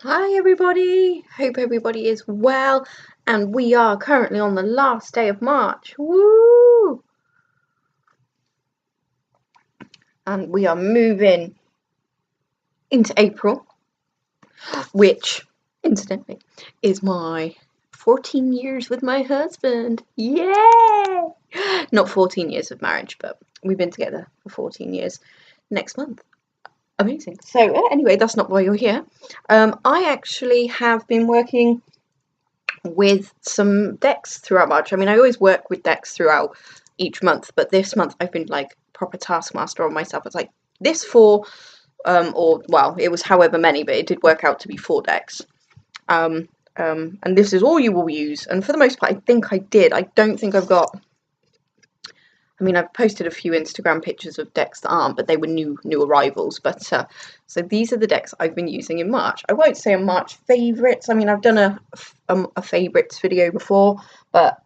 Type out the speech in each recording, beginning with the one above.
Hi everybody, hope everybody is well, and we are currently on the last day of March. Woo! And we are moving into April, which incidentally is my 14 years with my husband. Yay! Not 14 years of marriage, but we've been together for 14 years next month. Amazing. So anyway, that's not why you're here. I actually have been working with some decks throughout March. I mean, I always work with decks throughout each month, but this month I've been like proper taskmaster on myself. It's like this four, or well, it was however many, but it did work out to be 4 decks. And this is all you will use. And for the most part, I think I did. I don't think I've got. I mean, I've posted a few Instagram pictures of decks that aren't, but they were new arrivals. But so these are the decks I've been using in March. I won't say a March favourites. I mean, I've done a favourites video before, but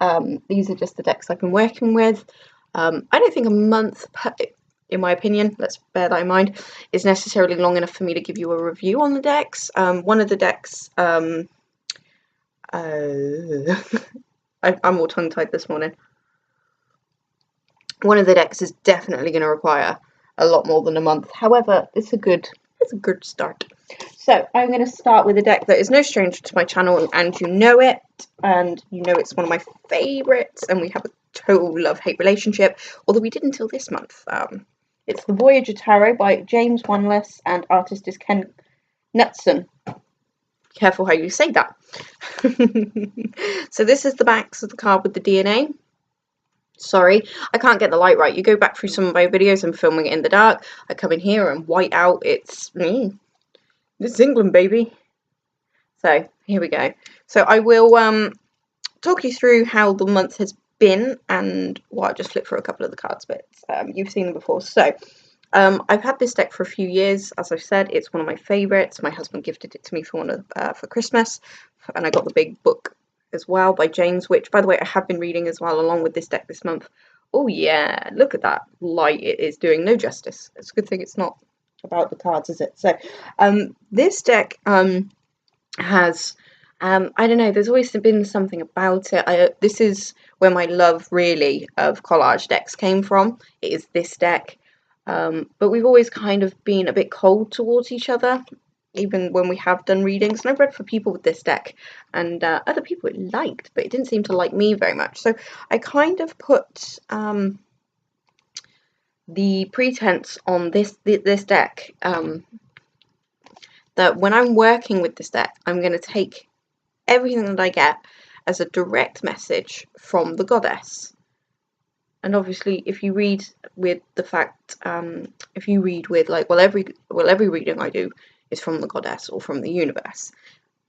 these are just the decks I've been working with. I don't think a month, in my opinion, let's bear that in mind, is necessarily long enough for me to give you a review on the decks. One of the decks, I'm all tongue-tied this morning. One of the decks is definitely going to require a lot more than a month. However, it's a good start. So I'm going to start with a deck that is no stranger to my channel, and you know it, and you know it's one of my favourites, and we have a total love-hate relationship, although we did until this month. It's the Voyager Tarot by James Wanless, and artist is Ken Knutson. Careful how you say that. So this is the backs of the card with the DNA. Sorry, I can't get the light right. You go back through some of my videos, I'm filming it in the dark. I come in here and white out. It's England, baby. So here we go. So I will talk you through how the month has been, and well, I'll just flip through a couple of the cards, but you've seen them before. So I've had this deck for a few years. As I've said, it's one of my favourites. My husband gifted it to me for Christmas, and I got the big book as well by James, which, by the way, I have been reading as well along with this deck this month. Oh yeah, look at that light. It is doing no justice. It's a good thing it's not about the cards, is it? So this deck has I don't know, there's always been something about it. This is where my love really of collage decks came from. It is this deck, but we've always kind of been a bit cold towards each other, even when we have done readings. And I've read for people with this deck, and other people it liked, but it didn't seem to like me very much. So I kind of put the pretense on this deck that when I'm working with this deck, I'm going to take everything that I get as a direct message from the goddess. And obviously, if you read with the fact, if you read with like, well, every reading I do is from the goddess or from the universe.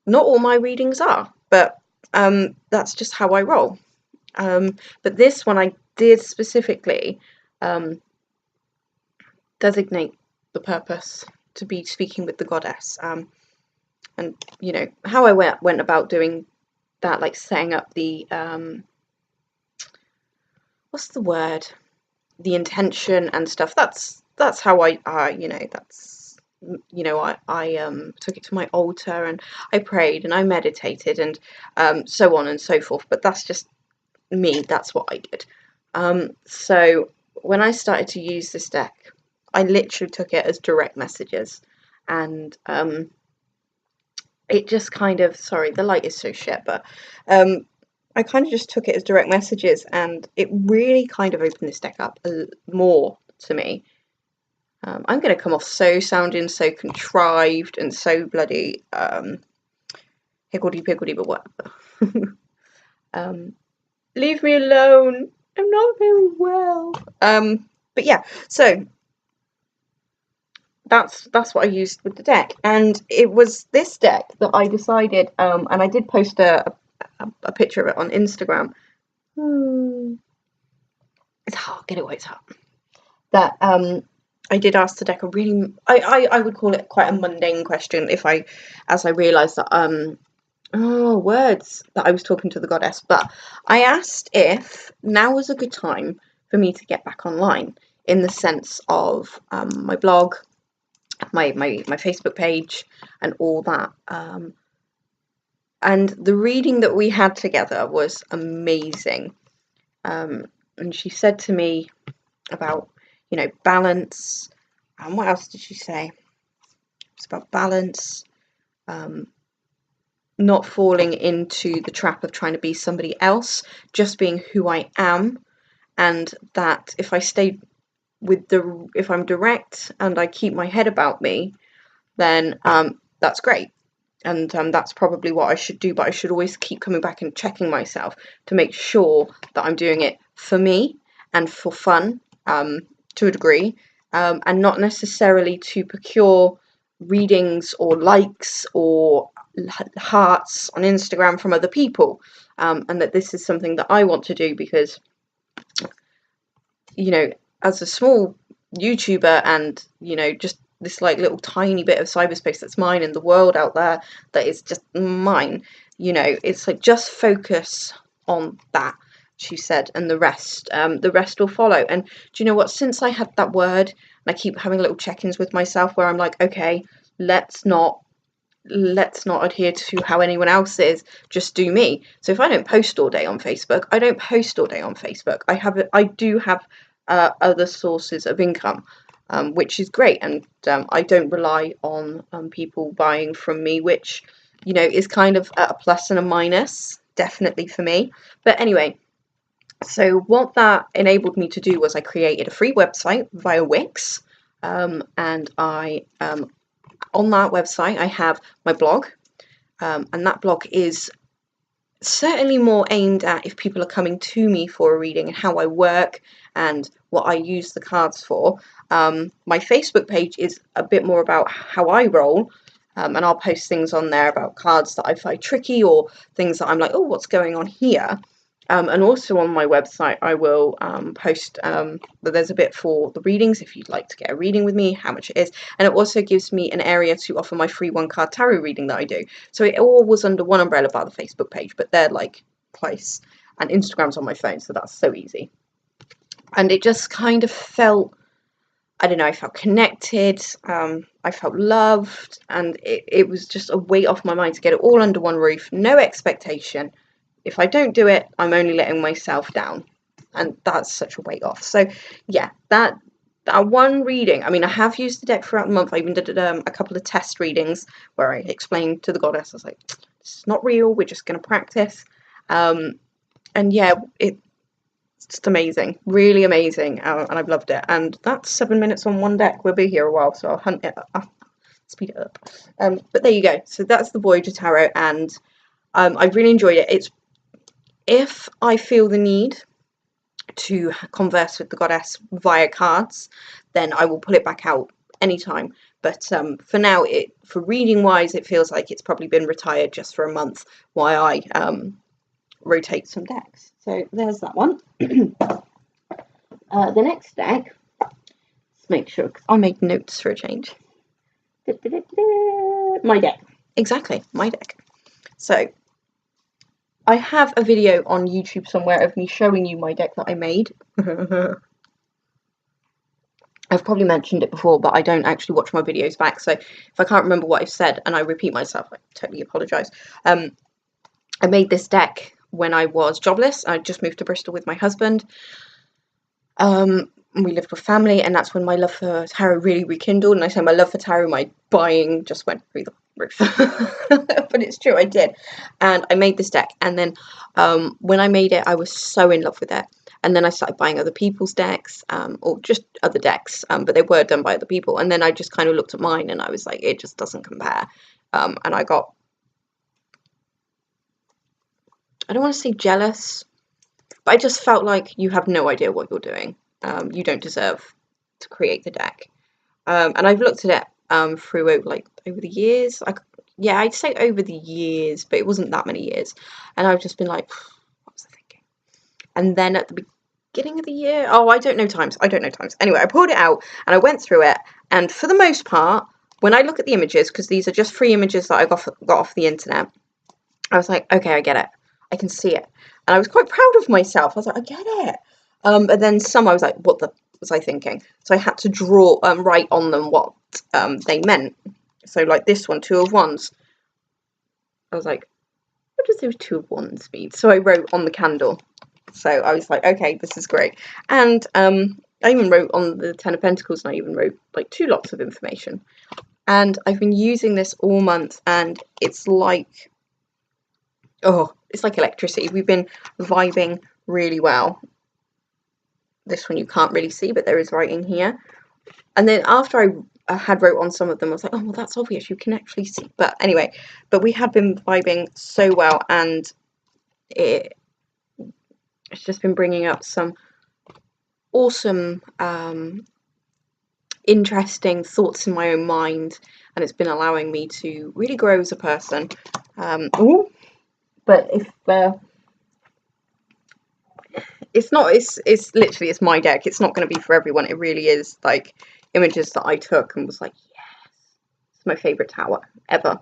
Not all my readings are, but that's just how I roll. But this one I did specifically designate the purpose to be speaking with the goddess. And you know how I went about doing that, like setting up the what's the word, the intention and stuff. That's how I I took it to my altar and I prayed and I meditated and so on and so forth. But that's just me. That's what I did. So when I started to use this deck, I literally took it as direct messages, and it just kind of, sorry, the light is so shit, but I kind of just took it as direct messages, and it really kind of opened this deck up more to me. I'm going to come off sounding so contrived and so bloody higgledy-piggledy, but whatever. Leave me alone. I'm not very well. But yeah, so that's what I used with the deck, and it was this deck that I decided, and I did post a picture of it on Instagram. It's hot. Get it while it's hot. That I did ask the deck a really, I would call it quite a mundane question as I realised that words that I was talking to the goddess, but I asked if now was a good time for me to get back online, in the sense of my blog, my Facebook page and all that. And the reading that we had together was amazing. And she said to me about, you know, balance. And what else did she say? It's about balance, not falling into the trap of trying to be somebody else, just being who I am. And that if I stay if I'm direct and I keep my head about me, then that's great. And that's probably what I should do, but I should always keep coming back and checking myself to make sure that I'm doing it for me and for fun, to a degree, and not necessarily to procure readings or likes or hearts on Instagram from other people, and that this is something that I want to do because, you know, as a small YouTuber and, you know, just this like little tiny bit of cyberspace that's mine in the world out there that is just mine, you know, it's like just focus on that, she said, and the rest will follow. And do you know what, since I had that word, and I keep having little check-ins with myself where I'm like, okay, let's not adhere to how anyone else is, just do me. So if I don't post all day on Facebook, I don't post all day on Facebook. I do have other sources of income, which is great, and I don't rely on people buying from me, which, you know, is kind of a plus and a minus, definitely for me. But anyway, so what that enabled me to do was I created a free website via Wix, and I on that website I have my blog, and that blog is certainly more aimed at if people are coming to me for a reading and how I work and what I use the cards for. My Facebook page is a bit more about how I roll, and I'll post things on there about cards that I find tricky or things that I'm like, oh, what's going on here? And also on my website, I will post that there's a bit for the readings if you'd like to get a reading with me, how much it is. And it also gives me an area to offer my free one-card tarot reading that I do. So it all was under one umbrella by the Facebook page, but they're like twice. And Instagram's on my phone, so that's so easy. And it just kind of felt, I don't know, I felt connected, I felt loved, and it was just a weight off my mind to get it all under one roof, no expectation. If I don't do it, I'm only letting myself down, and that's such a weight off. So yeah, that one reading, I mean, I have used the deck throughout the month. I even did a couple of test readings where I explained to the goddess, I was like, it's not real, we're just going to practice. And yeah, it's just amazing, really amazing, and I've loved it. And that's 7 minutes on one deck. We'll be here a while, so I'll hunt it up, speed it up. But there you go. So that's the Voyager Tarot, and I really enjoyed it. It's, if I feel the need to converse with the goddess via cards, then I will pull it back out anytime. But for now, for reading wise, it feels like it's probably been retired just for a month while I rotate some decks. So there's that one. The next deck, let's make sure, because I made notes for a change. My deck. Exactly, my deck. So I have a video on YouTube somewhere of me showing you my deck that I made. I've probably mentioned it before, but I don't actually watch my videos back, so if I can't remember what I've said and I repeat myself, I totally apologise. I made this deck when I was jobless. I just moved to Bristol with my husband. We lived with family, and that's when my love for tarot really rekindled. And I say my love for tarot, my buying just went through the roof. But it's true, I did. And I made this deck, and then when I made it, I was so in love with it. And then I started buying other people's decks, or just other decks, but they were done by other people. And then I just kind of looked at mine, and I was like, it just doesn't compare. And I got, I don't want to say jealous, but I just felt like you have no idea what you're doing. You don't deserve to create the deck. And I've looked at it through over the years. Yeah, I'd say over the years, but it wasn't that many years. And I've just been like, what was I thinking? And then at the beginning of the year, I don't know times. Anyway, I pulled it out and I went through it. And for the most part, when I look at the images, because these are just free images that I got off the internet, I was like, okay, I get it. I can see it. And I was quite proud of myself. I was like, I get it. But then some I was like, what the was I thinking. So I had to draw, write on them what they meant. So like this one, 2 of Wands. I was like, what does those 2 of Wands mean? So I wrote on the candle. So I was like, okay, this is great. And I even wrote on the 10 of Pentacles, and I even wrote like 2 lots of information. And I've been using this all month, and it's like, oh, it's like electricity. We've been vibing really well. This one you can't really see, but there is writing here. And then after I had wrote on some of them, I was like, oh, well, that's obvious. You can actually see. But anyway, but we had been vibing so well, and it's just been bringing up some awesome, interesting thoughts in my own mind, and it's been allowing me to really grow as a person. But if it's literally, it's my deck. It's not going to be for everyone. It really is like images that I took and was like, yes, it's my favorite tower ever,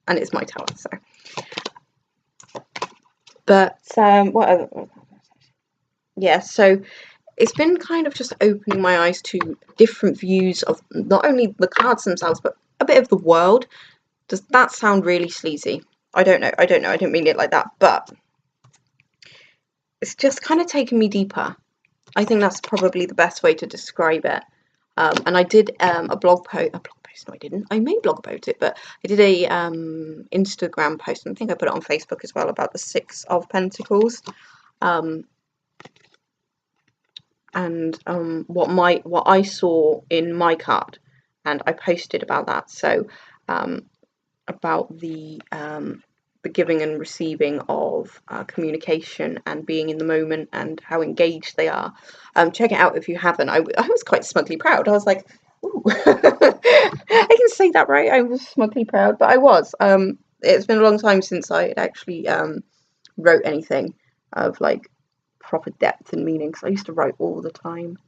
and it's my tower. So, but what other? Yeah, so it's been kind of just opening my eyes to different views of not only the cards themselves, but a bit of the world. Does that sound really sleazy? I don't know. I didn't mean it like that, but it's just kind of taken me deeper. I think that's probably the best way to describe it. And I did a blog post. No, I didn't. I may blog about it, but I did a Instagram post, and I think I put it on Facebook as well, about the 6 of Pentacles. And what I saw in my card, and I posted about that. So about the giving and receiving of communication and being in the moment and how engaged they are. Check it out if you haven't. I was quite smugly proud. I was like, ooh, I can say that, right? I was smugly proud, but I was. It's been a long time since I had actually wrote anything of like proper depth and meaning, because I used to write all the time.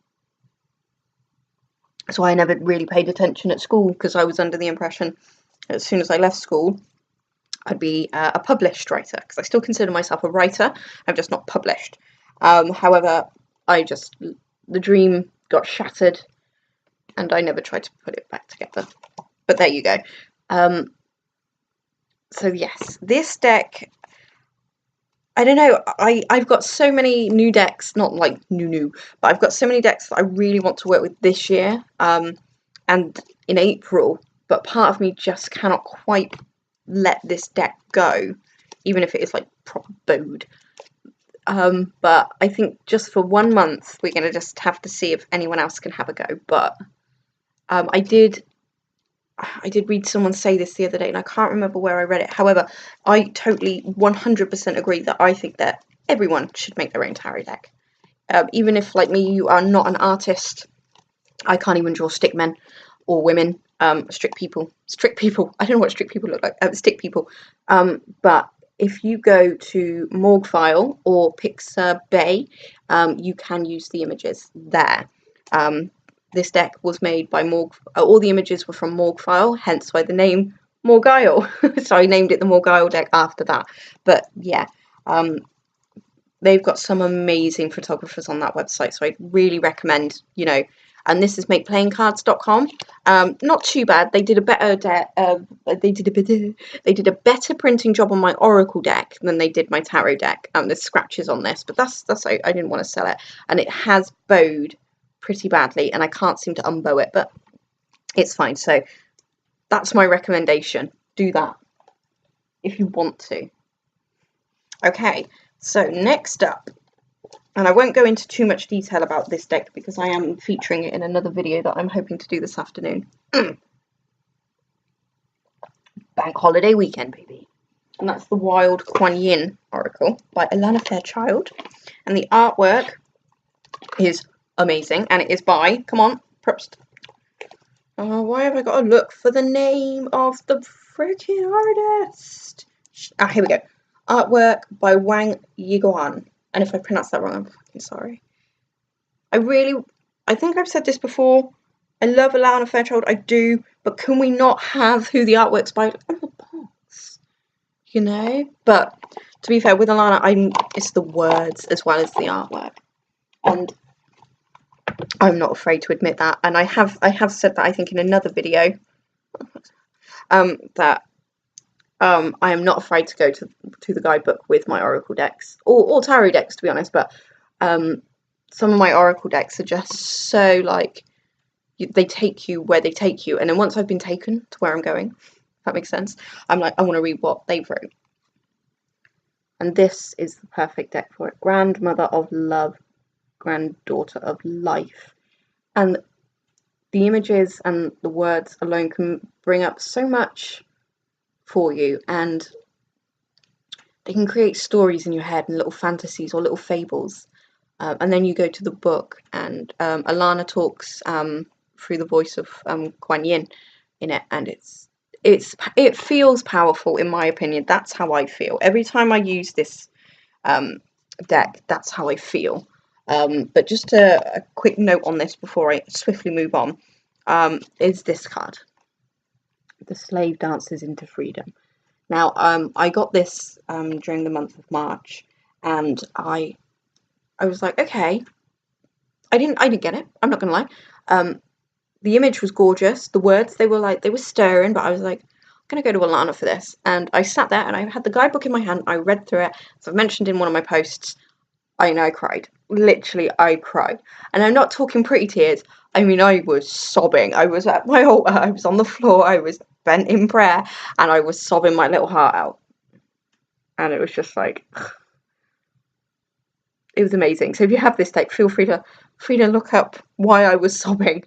So I never really paid attention at school, because I was under the impression as soon as I left school I'd be a published writer, because I still consider myself a writer. I'm just not published. However, the dream got shattered, and I never tried to put it back together. But there you go. So yes, this deck, I don't know, I've got so many new decks, not like new, but I've got so many decks that I really want to work with this year, and in April, but part of me just cannot quite let this deck go, even if it is like proper bowed. But I think just for 1 month, we're going to just have to see if anyone else can have a go. But I did read someone say this the other day, and I can't remember where I read it. However, I totally 100% agree that I think that everyone should make their own tarot deck. Even if, like me, you are not an artist. I can't even draw stick men or women. Strict people. I don't know what strict people look like. Stick people. But if you go to Morgile or Pixabay, you can use the images there. This deck was made by all the images were from Morgile, hence why the name Morgile. So I named it the Morgile deck after that. But yeah, they've got some amazing photographers on that website, so I really recommend, and this is makeplayingcards.com. Not too bad. They did a better they did a better printing job on my Oracle deck than they did my tarot deck. There's scratches on this, but that's I didn't want to sell it, and it has bowed pretty badly, and I can't seem to unbow it, but it's fine. So that's my recommendation. Do that if you want to. Okay, so next up, and I won't go into too much detail about this deck because I am featuring it in another video that I'm hoping to do this afternoon. Bank holiday weekend, baby. And that's the Wild Kuan Yin Oracle by Alana Fairchild. And the artwork is amazing, and it is by, come on, Probst. Why have I got to look for the name of the freaking artist? Here we go. Artwork by Wang Yiguan. And if I pronounce that wrong, I'm fucking sorry. I think I've said this before. I love Alana Fairchild, I do, but can we not have who the artwork's by on the box? But to be fair, with Alana, it's the words as well as the artwork. And I'm not afraid to admit that, and I have said that I think in another video, that I am not afraid to go to the guidebook with my oracle decks, or tarot decks, to be honest. But some of my oracle decks are just so like, they take you where they take you, and then once I've been taken to where I'm going, if that makes sense, I'm like, I want to read what they've wrote. And this is the perfect deck for it. Grandmother of Love, Granddaughter of Life. And the images and the words alone can bring up so much for you, and they can create stories in your head and little fantasies or little fables. And then you go to the book, and Alana talks through the voice of Kuan Yin in it, and it feels powerful, in my opinion. That's how I feel every time I use this deck. That's how I feel. But just a quick note on this before I swiftly move on, is this card. The Slave Dances into Freedom. Now, I got this during the month of March, and I was like, okay, I didn't get it. I'm not gonna lie. The image was gorgeous. The words, they were stirring, but I was like, I'm gonna go to Alana for this. And I sat there and I had the guidebook in my hand. I read through it. As I've mentioned in one of my posts, I cried. Literally, I cried. And I'm not talking pretty tears. I mean, I was sobbing. I was at my altar. I was on the floor. I was bent in prayer, and I was sobbing my little heart out. And it was just like, it was amazing. So if you have this deck, feel free to look up why I was sobbing.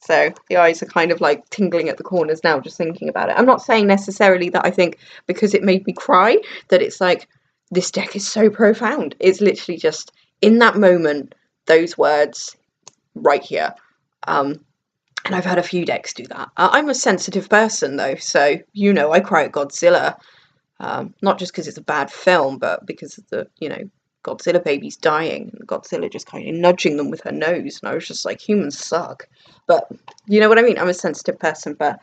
So the eyes are kind of like tingling at the corners now, just thinking about it. I'm not saying necessarily that I think because it made me cry that it's like, this deck is so profound. It's literally just in that moment, those words right here. And I've had a few decks do that. I'm a sensitive person though, so I cry at Godzilla. Not just because it's a bad film, but because of the, Godzilla babies dying, and Godzilla just kind of nudging them with her nose, and I was just like, humans suck. But you know what I mean? I'm a sensitive person, but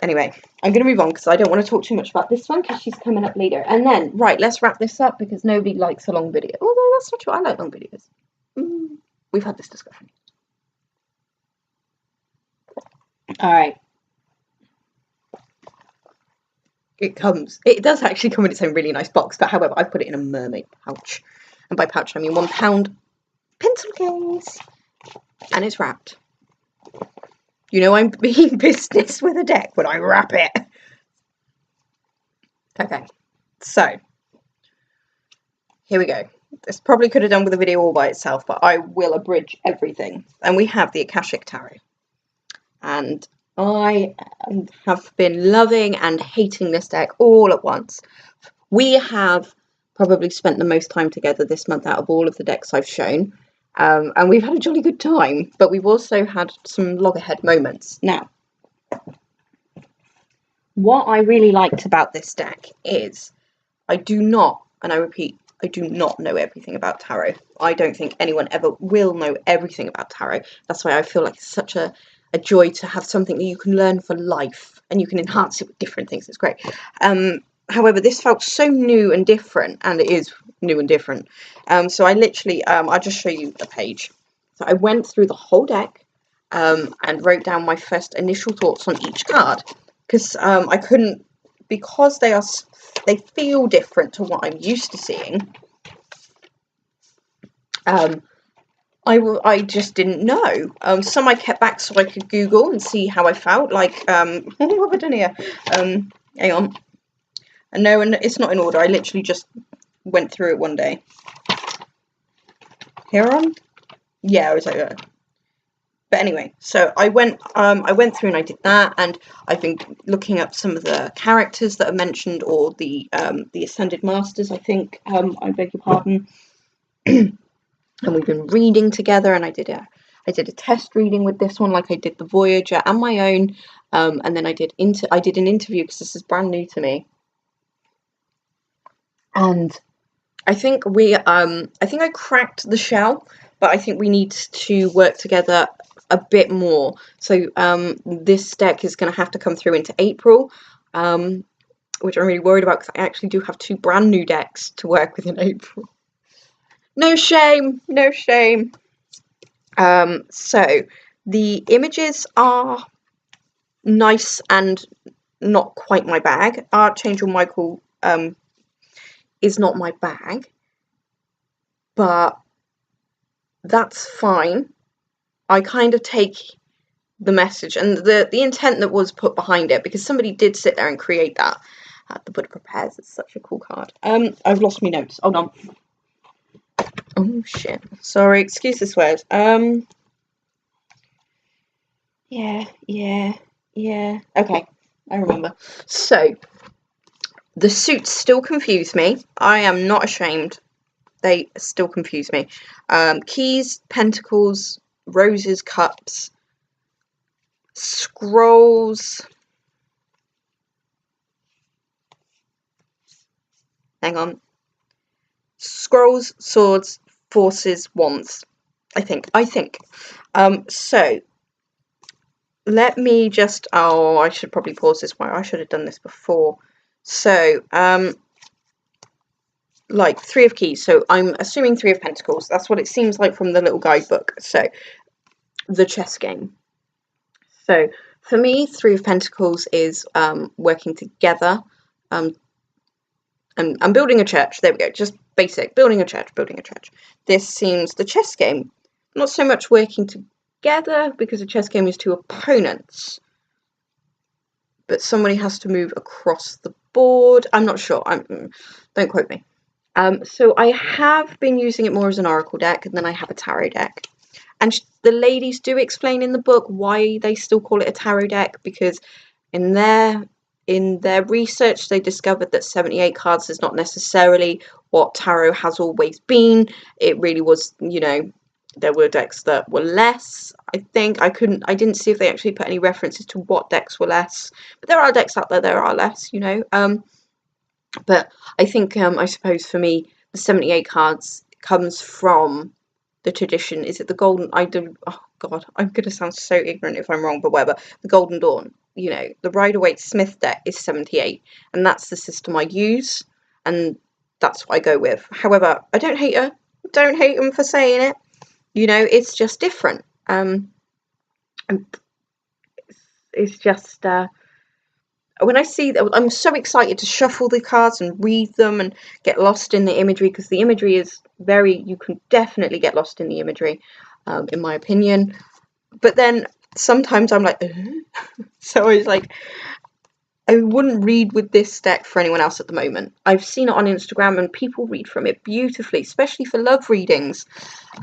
anyway, I'm going to move on because I don't want to talk too much about this one because she's coming up later. And then, right, let's wrap this up because nobody likes a long video. Although that's not true, I like long videos. We've had this discussion. Alright. It does actually come in its own really nice box, but however, I've put it in a mermaid pouch. And by pouch, I mean £1 pencil case. And it's wrapped. I'm being business with a deck when I wrap it. Okay, so here we go. This probably could have done with a video all by itself, but I will abridge everything. And we have the Akashic Tarot. And I have been loving and hating this deck all at once. We have probably spent the most time together this month out of all of the decks I've shown. And we've had a jolly good time, but we've also had some loggerhead moments. Now, what I really liked about this deck is I do not, and I repeat, I do not know everything about tarot. I don't think anyone ever will know everything about tarot. That's why I feel like it's such a joy to have something that you can learn for life, and you can enhance it with different things. It's great. However, this felt so new and different, and it is new and different. So I literally, I'll just show you a page. So I went through the whole deck and wrote down my first initial thoughts on each card, because I couldn't, because they feel different to what I'm used to seeing. I just didn't know. Some I kept back so I could Google and see how I felt. Like, what have I done here? Hang on. And no, and it's not in order. I literally just went through it one day. Here on? Yeah, I was like that. But anyway, so I went through and I did that, and I've been looking up some of the characters that are mentioned, or the Ascended Masters, I think. I beg your pardon. And we've been reading together, and I did a test reading with this one, like I did the Voyager and my own, and then I did an interview because this is brand new to me. And I think I cracked the shell, but I think we need to work together a bit more. So this deck is going to have to come through into April, which I'm really worried about because I actually do have 2 brand new decks to work with in April. No shame, no shame. So the images are nice and not quite my bag. Archangel Michael is not my bag, but that's fine. I kind of take the message and the intent that was put behind it, because somebody did sit there and create that. The Buddha Prepares is such a cool card. I've lost my notes. Hold on. Oh shit. Sorry, excuse the swears. Yeah. Okay, I remember. So the suits still confuse me. I am not ashamed. They still confuse me. Keys, pentacles, roses, cups, scrolls. Hang on. Scrolls, swords, forces, wands. I think. So let me just. Oh, I should probably pause this one. I should have done this before. So, like 3 of keys. So I'm assuming 3 of pentacles. That's what it seems like from the little guidebook. So the chess game. So for me, 3 of pentacles is working together. And I'm building a church. There we go. Just basic. Building a church. This seems the chess game. Not so much working together, because a chess game is 2 opponents. But somebody has to move across the board. I'm not sure. Don't quote me. So I have been using it more as an oracle deck, and then I have a tarot deck. And the ladies do explain in the book why they still call it a tarot deck, because in their research they discovered that 78 cards is not necessarily what tarot has always been. It really was, there were decks that were less. I think I didn't see if they actually put any references to what decks were less, but there are decks out there are less, but I think I suppose for me the 78 cards comes from the tradition. Is it the golden? Oh god, I'm gonna sound so ignorant if I'm wrong, but whatever. The Golden Dawn. The Rider-Waite Smith deck is 78, and that's the system I use, and that's what I go with. However, I don't hate her. Don't hate them for saying it. It's just different. It's just when I see that, I'm so excited to shuffle the cards and read them and get lost in the imagery, because the imagery is you can definitely get lost in the imagery, in my opinion. But then sometimes I'm like, so I was like, I wouldn't read with this deck for anyone else at the moment. I've seen it on Instagram and people read from it beautifully, especially for love readings.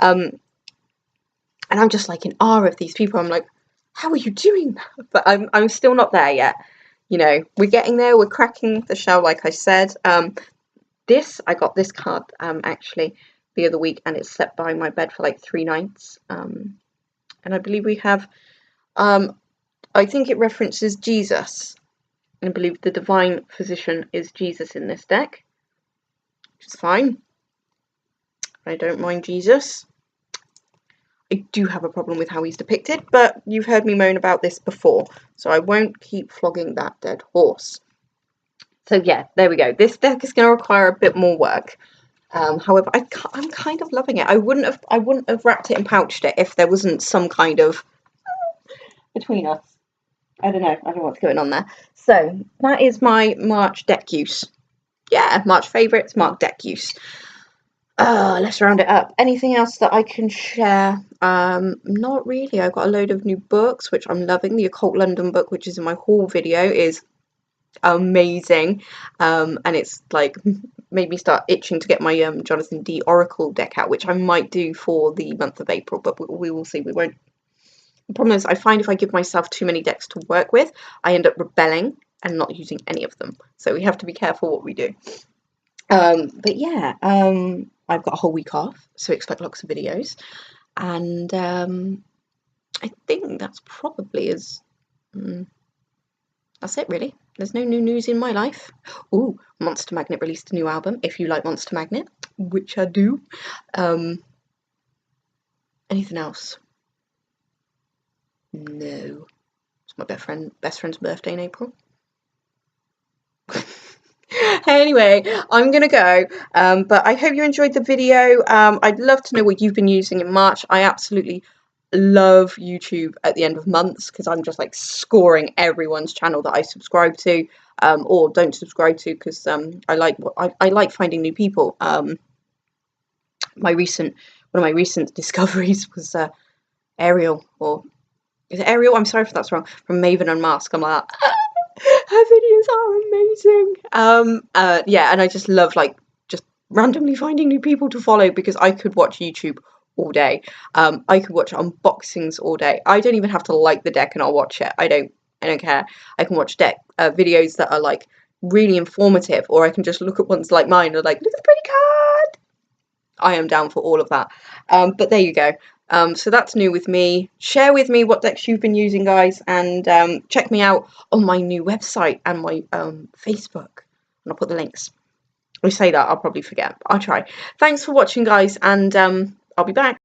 And I'm just like in awe of these people. I'm like, how are you doing that? But I'm still not there yet. We're getting there. We're cracking the shell, like I said. I got this card actually the other week, and it slept by my bed for like 3 nights. And I believe we have, I think it references Jesus. And I believe the divine physician is Jesus in this deck, which is fine. I don't mind Jesus. I do have a problem with how he's depicted, but you've heard me moan about this before, so I won't keep flogging that dead horse. So yeah, there we go. This deck is going to require a bit more work. However, I'm kind of loving it. I wouldn't have wrapped it and pouched it if there wasn't some kind of between us. I don't know what's going on there. So that is my March deck use. Yeah, March favourites, March deck use. Let's round it up. Anything else that I can share? Not really. I've got a load of new books, which I'm loving. The Occult London book, which is in my haul video, is amazing. And it's like made me start itching to get my Jonathan D. Oracle deck out, which I might do for the month of April, but we will see. We won't. The problem is I find if I give myself too many decks to work with, I end up rebelling and not using any of them. So we have to be careful what we do. But yeah, I've got a whole week off, so expect lots of videos. And I think that's probably that's it really. There's no new news in my life. Ooh, Monster Magnet released a new album, if you like Monster Magnet, which I do. Anything else? No. It's my best friend's birthday in April. Anyway, I'm gonna go, but I hope you enjoyed the video. I'd love to know what you've been using in March. I absolutely love YouTube at the end of months because I'm just like scoring everyone's channel that I subscribe to, or don't subscribe to, because I like finding new people. One of my recent discoveries was Ariel, or is it Ariel? I'm sorry if that's wrong. From Maven Unmasked. I'm like, her videos are amazing. Yeah, and I just love like just randomly finding new people to follow, because I could watch YouTube all day. I could watch unboxings all day. I don't even have to like the deck and I'll watch it. I don't care. I can watch deck videos that are like really informative, or I can just look at ones like mine and like, look at the pretty card. I am down for all of that. But there you go. So that's new with me. Share with me what decks you've been using, guys, and check me out on my new website and my Facebook. And I'll put the links. If I say that, I'll probably forget. I'll try. Thanks for watching, guys, and I'll be back.